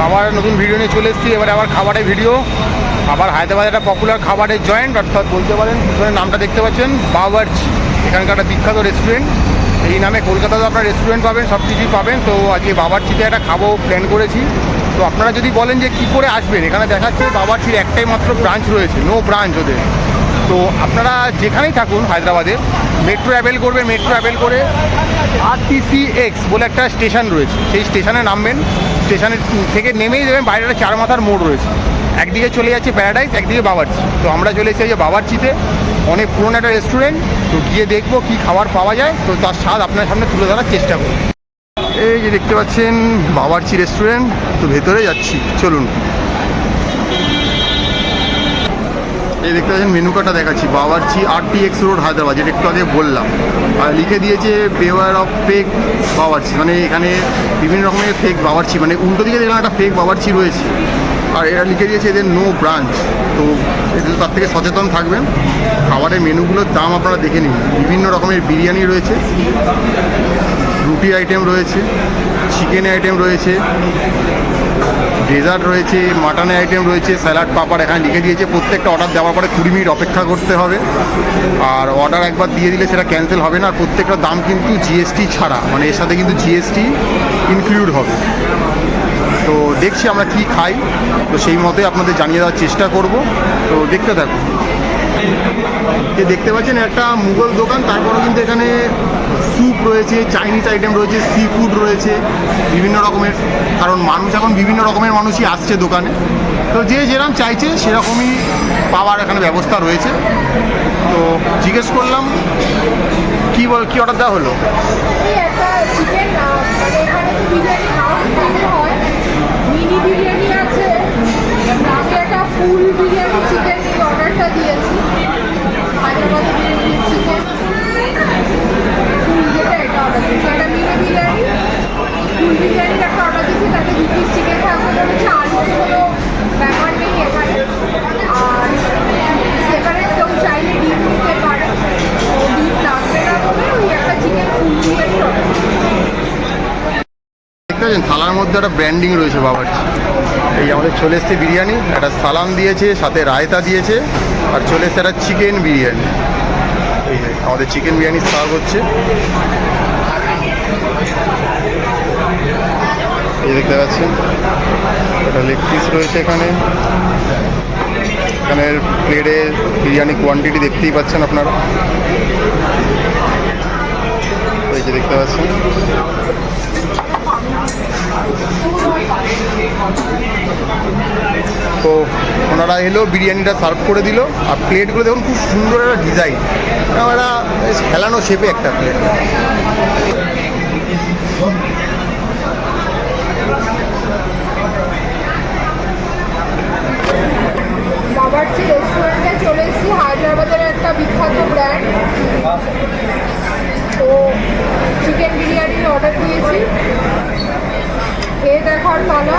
আবার নতুন ভিডিও নিয়ে চলে এসেছি। এবারে আবার খাবারের ভিডিও। আবার হায়দ্রাবাদের একটা পপুলার খাবারের জয়েন্ট, অর্থাৎ বলতে পারেন পিছনের নামটা দেখতে পাচ্ছেন বাওয়ার্চি। এখানকার একটা বিখ্যাত রেস্টুরেন্ট, এই নামে কলকাতাতে আপনার রেস্টুরেন্ট পাবেন, সব কিছুই পাবেন। তো আজকে বাওয়ার্চিতে একটা খাবো প্ল্যান করেছি। তো আপনারা যদি বলেন যে কী করে আসবেন, এখানে দেখাচ্ছে বাওয়ার্চির একটাই মাত্র ব্রাঞ্চ রয়েছে, নো ব্রাঞ্চ ওদের। তো আপনারা যেখানেই থাকুন হায়দ্রাবাদে, মেট্রো অ্যাভেল করবেন, মেট্রো অ্যাভেল করে RTCX বলে একটা স্টেশন রয়েছে, সেই স্টেশনে নামবেন। স্টেশনের থেকে নেমেই দেবেন, বাইরে একটা 4 মাথার মোড় রয়েছে, একদিকে চলে যাচ্ছে প্যারাডাইস, একদিকে বাওয়ার্চি। তো আমরা চলে এসেছি যে বাওয়ার্চিতে, অনেক পুরনো একটা রেস্টুরেন্ট। তো গিয়ে দেখবো কী খাবার পাওয়া যায়, তো তার স্বাদ আপনার সামনে তুলে ধরার চেষ্টা করব। এই যে দেখতে পাচ্ছেন বাওয়ার্চি রেস্টুরেন্ট, তো ভেতরে যাচ্ছি, চলুন। এই দেখতে পাচ্ছেন মেনু কার্ডটা দেখাচ্ছি, বাওয়ার্চি RTX রোড হায়দ্রাবাদ, যেটা একটু আগে বললাম। আর লিখে দিয়েছে বেওয়ার অফ ফেক বাওয়ার্চি, মানে এখানে বিভিন্ন রকমের ফেক বাওয়ার্চি, মানে উল্টো দিকে দেখলাম একটা ফেক বাওয়ার্চি রয়েছে। আর এরা লিখে দিয়েছে এদের নো ব্রাঞ্চ। তো এদের তার থেকে সচেতন থাকবেন। খাবারের মেনুগুলোর দাম আপনারা দেখে নিন। বিভিন্ন রকমের বিরিয়ানি রয়েছে, রুটি আইটেম রয়েছে, চিকেন আইটেম রয়েছে, ডেজার্ট রয়েছে, মাটনের আইটেম রয়েছে, স্যালাড, পাপড়। এখানে লিখে দিয়েছে প্রত্যেকটা অর্ডার দেওয়ার পরে 20 মিনিট অপেক্ষা করতে হবে। আর অর্ডার একবার দিয়ে দিলে সেটা ক্যান্সেল হবে না। আর প্রত্যেকটা দাম কিন্তু GST ছাড়া, মানে এর সাথে কিন্তু GST ইনক্লুড হবে। তো দেখছি আমরা কি খাই, তো সেই মতোই আপনাদের জানিয়ে দেওয়ার চেষ্টা করব। তো দেখতে থাকুন। যে দেখতে পাচ্ছেন একটা মুঘল দোকান, তারপরেও কিন্তু এখানে স্যুপ রয়েছে, চাইনিজ আইটেম রয়েছে, সি ফুড রয়েছে, বিভিন্ন রকমের। কারণ মানুষ এখন বিভিন্ন রকমের মানুষই আসছে দোকানে, তো যে যেরকম চাইছে সেরকমই পাওয়ার এখানে ব্যবস্থা রয়েছে। তো জিজ্ঞেস করলাম কি অর্ডার দেওয়া হলো। মিনি বিরিয়ানি আছে, আমি একটা ফুল বিরিয়ানি চিকেন অর্ডারটা দিয়েছি। হায়দ্রাবাদি বিরিয়ানি চিকেন ফুল, যেটা এটা অর্ডার দিয়েছি। একটা মিনি বিরিয়ানি, ফুল বিরিয়ানির একটা অর্ডার দিয়েছি, তাতে 2 পিস চিকেন থাকবে বলেছে। আলু কোনো ব্যাপার নেই এখানে। আর সেখানে কেউ চাইলে ডিম নিতে পারে, তো ডিম লাগবে না বলে ওই একটা চিকেন ফুল বিরিয়ানি অর্ডার দিয়েছি। দেখতে পাচ্ছেন থালার মধ্যে একটা ব্র্যান্ডিং রয়েছে বাওয়ার্চি। এই আমাদের চলে এসছে বিরিয়ানি, একটা সালাম দিয়েছে, সাথে রায়তা দিয়েছে, আর চলে এসছে একটা চিকেন বিরিয়ানি। এই আমাদের চিকেন বিরিয়ানি সার্ভ হচ্ছে। এই দেখতে পাচ্ছেন একটা লেগ পিস রয়েছে এখানে। এখানের প্লেটে বিরিয়ানি কোয়ান্টিটি দেখতেই পাচ্ছেন আপনারা। এই যে দেখতে পাচ্ছেন, তো ওনারা এলো, বিরিয়ানিটা সার্ভ করে দিল। আর প্লেটগুলো দেখুন খুব সুন্দর একটা ডিজাইন, একটা খেলানো শেপে একটা প্লেট। বাওয়ার্চি রেস্টুরেন্টে চলে এসেছি, হায়দ্রাবাদের একটা বিখ্যাত ব্র্যান্ড। তো চিকেন বিরিয়ানির অর্ডার দিয়েছি, খেয়ে দেখার পালা।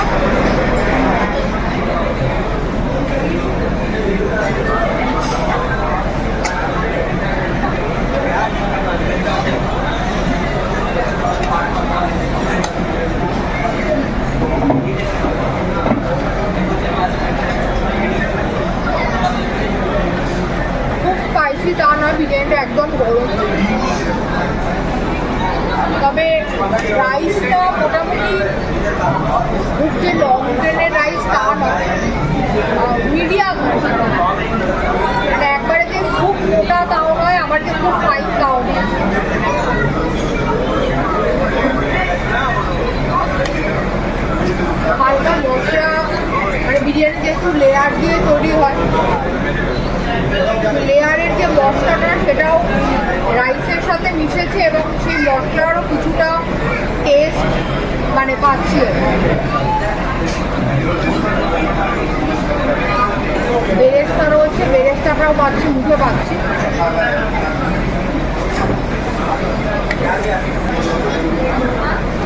খুব স্পাইসি তা নয়, বিরিয়ানিটা একদম গরম। তবে রাইসটা মোটামুটি খুব যে লং ট্রেনের রাইস তা নয়, মিডিয়াম। মানে একবারে যে খুব মোটা তাও নয়, আবার যে খুব ফাইন তাও নয়। হালকা মশলা, মানে বিরিয়ানি যেহেতু লেয়ার দিয়ে তৈরি হয়, লেয়ারের যে মশলাটা সেটাও রাইসের সাথে মিশেছে, এবং সেই মশলারও কিছুটা টেস্ট মানে পাচ্ছি। বেরেস্তা রয়েছে, বেরেস্তাটাও পাচ্ছি, মুখে পাচ্ছি।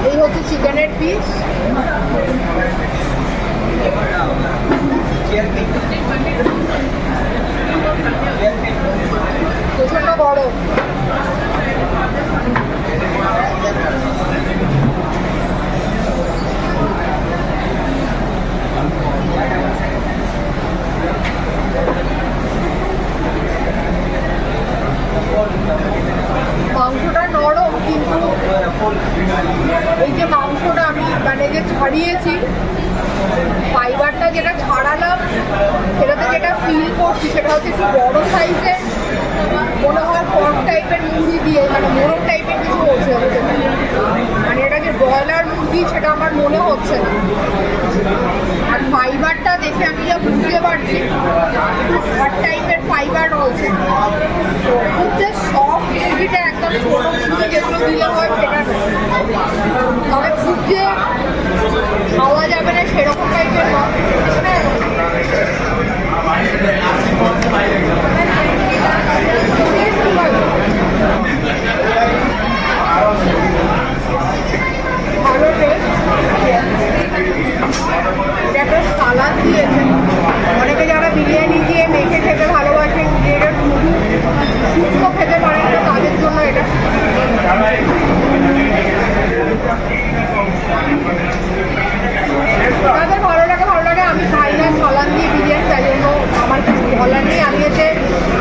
এই হচ্ছে চিকেনের পিস। প্রচন্ড গরম। মানে যে ছাড়িয়েছি, ফাইবারটা যেটা ছাড়ালাম সেটাতে যেটা ফিল করছি সেটা হচ্ছে একটু বড় সাইজের মনে হয় পর্ক টাইপের মুরগি দিয়ে, মানে মোরগ টাইপের কিছু হচ্ছে মানে এটা যে ব্রয়লার মুরগি সেটা আমার মনে হচ্ছে না। আর ফাইবারটা দেখে আমি যা বুঝতে পারছি হার্ড টাইপের ফাইবার রয়েছে, তো খুব যে সফট মুরগিটা একদম ছোটো মুরগি যেগুলো দিলে হয় সেটা না, তবে খুব যে খাওয়া যাবে না সেরকম টাইপের নয়। ভালো টেস্ট। একটা সালাদ দিয়েছে, অনেকে যারা বিরিয়ানি দিয়ে মেখে খেতে ভালোবাসেন, যে এটা শুধু শুকনো খেতে পারেন না তাদের জন্য এটা। তাদের ভালো লাগে, আমি খাই না সালাদ দিয়ে বিরিয়ানি, তাই জন্য আমার কিছু বলার নেই। আমি এতে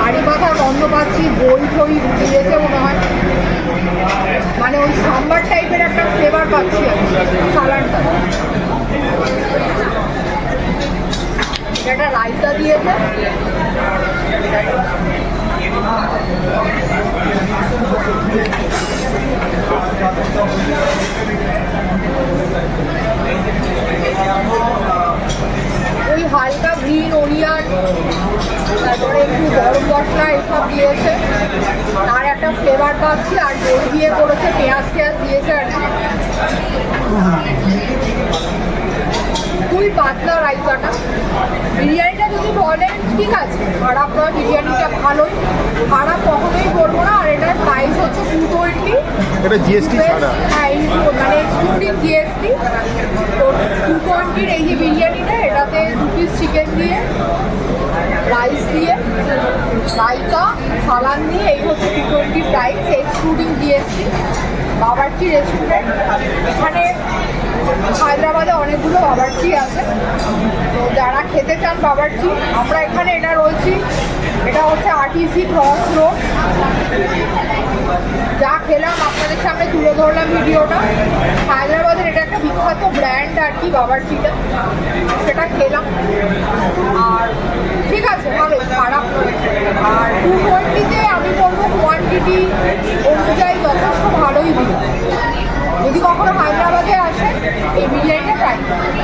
হাঁড়ি পাতার গন্ধ পাচ্ছি, বই ঠই দিয়েছে মনে হয়, মানে ওই সাম্বার টাইপের একটা ফ্লেভার পাচ্ছি আমি সালাডটা। একটা রায়তা দিয়েছে, ওই হালকা গ্রিন ওনিয়ন, তারপরে একটু গরম মশলা এসব দিয়েছে, আর একটা ফ্লেভার পাচ্ছি। আর দই দিয়ে করেছে, পেঁয়াজ দিয়েছে আর কি। খুবই পাতলা রাইতাটা। বিরিয়ানিটা যদি বলেন ঠিক আছে, খারাপ নয়, বিরিয়ানিটা ভালোই, খারাপ কখনোই বলবো না। আর এটার প্রাইস হচ্ছে 220। এটা জিএসটি ছাড়া? হ্যাঁ, মানে এক্সক্লুডিং জিএসটি। তো 220-র এই যে বিরিয়ানিটা, এটাতে 2 পিস চিকেন দিয়ে, রাইস দিয়ে, রায়তা, সালাদ দিয়ে, এই হচ্ছে 220 প্রাইস এক্সক্লুডিং জিএসটি। বাবার্চি রেস্টুরেন্ট, এখানে হায়দ্রাবাদে অনেকগুলো বাবার্চি আছে, তো যারা খেতে চান বাবার্চি, আমরা এখানে এটা রয়েছি, এটা হচ্ছে আরটিসি ক্রস রোড। যা খেলাম আপনাদের সামনে তুলে ধরলাম ভিডিওটা। হায়দ্রাবাদের এটা একটা বিখ্যাত ব্র্যান্ড আর কি বাবার্চিটা, সেটা খেলাম। আর ঠিক আছে, ভালো, খারাপ নয়। আর 220-তে আমি বলবো কোয়ান্টিটি অনুযায়ী যথেষ্ট ভালোই দিল। যদি কখনো হায়দ্রাবাদে আসেন এই বিরিয়ানিটা ট্রাই করুন।